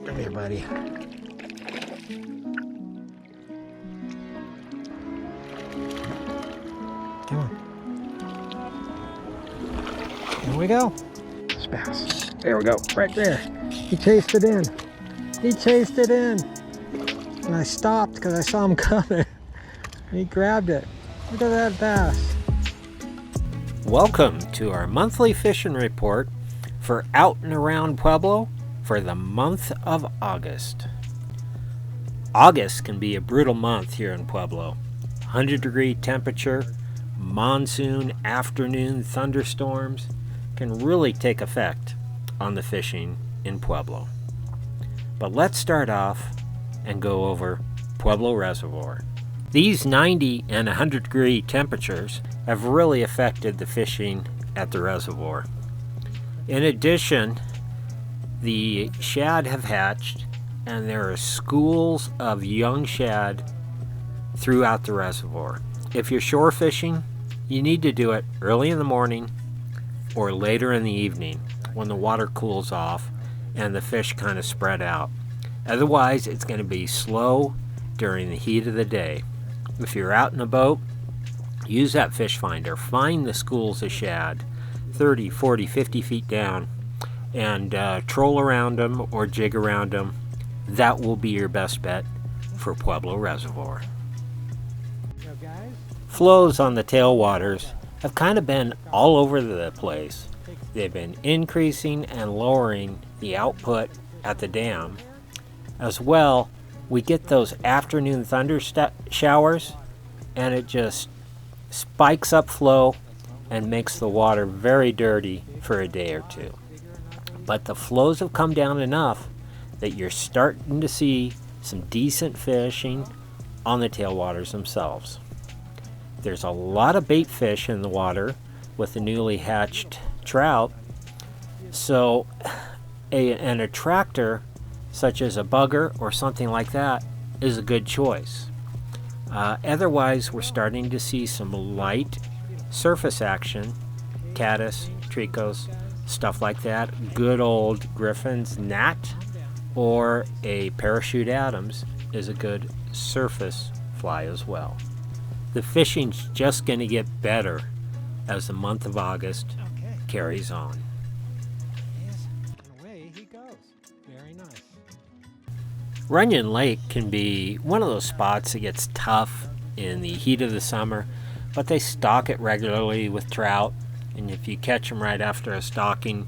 Come here, buddy. Come on. Here we go. It's bass. There we go. Right there. He chased it in. He chased it in. And I stopped because I saw him coming. He grabbed it. Look at that bass. Welcome to our monthly fishing report for out and around Pueblo for the month of August. August can be a brutal month here in Pueblo. 100-degree temperature, monsoon afternoon thunderstorms can really take effect on the fishing in Pueblo. But let's start off and go over Pueblo Reservoir. These 90 and 100-degree temperatures have really affected the fishing at the reservoir. In addition, the shad have hatched and there are schools of young shad throughout the reservoir. If you're shore fishing, you need to do it early in the morning or later in the evening when the water cools off and the fish kind of spread out. Otherwise, it's going to be slow during the heat of the day. If you're out in a boat, use that fish finder. Find the schools of shad 30, 40, 50 feet down and troll around them or jig around them. That will be your best bet for Pueblo Reservoir. Flows on the tailwaters have kind of been all over the place. They've been increasing and lowering the output at the dam. As well, we get those afternoon thunder showers and it just spikes up flow and makes the water very dirty for a day or two. But the flows have come down enough that you're starting to see some decent fishing on the tailwaters themselves. There's a lot of bait fish in the water with the newly hatched trout, so an attractor such as a bugger or something like that is a good choice. Otherwise, we're starting to see some light surface action, caddis, tricos, stuff like that. Good old Griffin's gnat or a parachute Adams is a good surface fly as well. The fishing's just going to get better as the month of August carries on. Away he goes. Very nice. Runyon Lake can be one of those spots that gets tough in the heat of the summer, but they stock it regularly with trout, and if you catch them right after a stocking,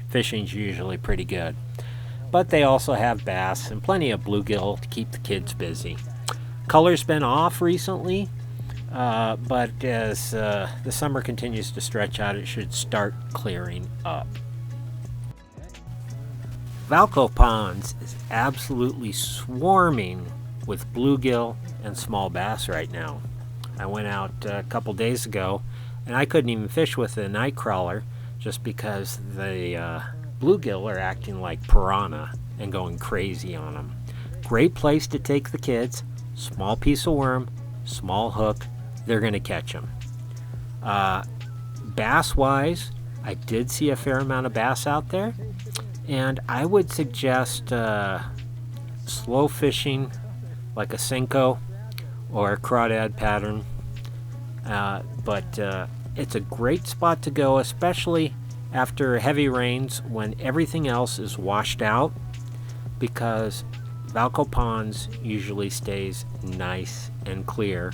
fishing's usually pretty good. But they also have bass and plenty of bluegill to keep the kids busy. Color's been off recently, but as the summer continues to stretch out, it should start clearing up. Valco Ponds is absolutely swarming with bluegill and small bass right now. I went out a couple days ago and I couldn't even fish with a night crawler just because the bluegill are acting like piranha and going crazy on them. Great place to take the kids. Small piece of worm, small hook, they're going to catch them. Bass wise, I did see a fair amount of bass out there. And I would suggest slow fishing like a Senko or a crawdad pattern. But it's a great spot to go, especially after heavy rains when everything else is washed out, because Valco Ponds usually stays nice and clear.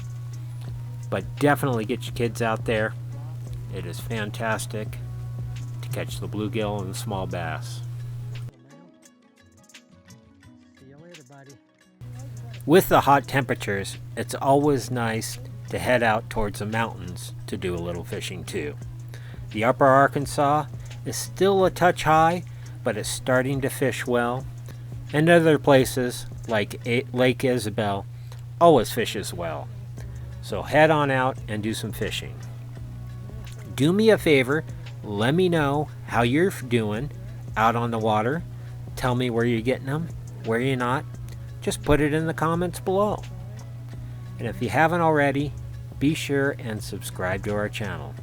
But definitely get your kids out there. It is fantastic to catch the bluegill and the small bass. With the hot temperatures, it's always nice to head out towards the mountains to do a little fishing too. The upper Arkansas is still a touch high, but it's starting to fish well. And other places like Lake Isabel always fishes well. So head on out and do some fishing. Do me a favor, let me know how you're doing out on the water. Tell me where you're getting them, where you're not. Just put it in the comments below. And if you haven't already, be sure and subscribe to our channel.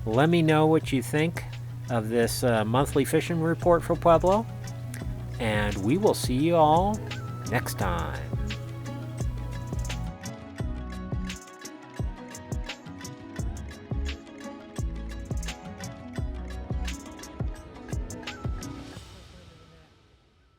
Let me know what you think of this monthly fishing report for Pueblo. and we will see you all next time.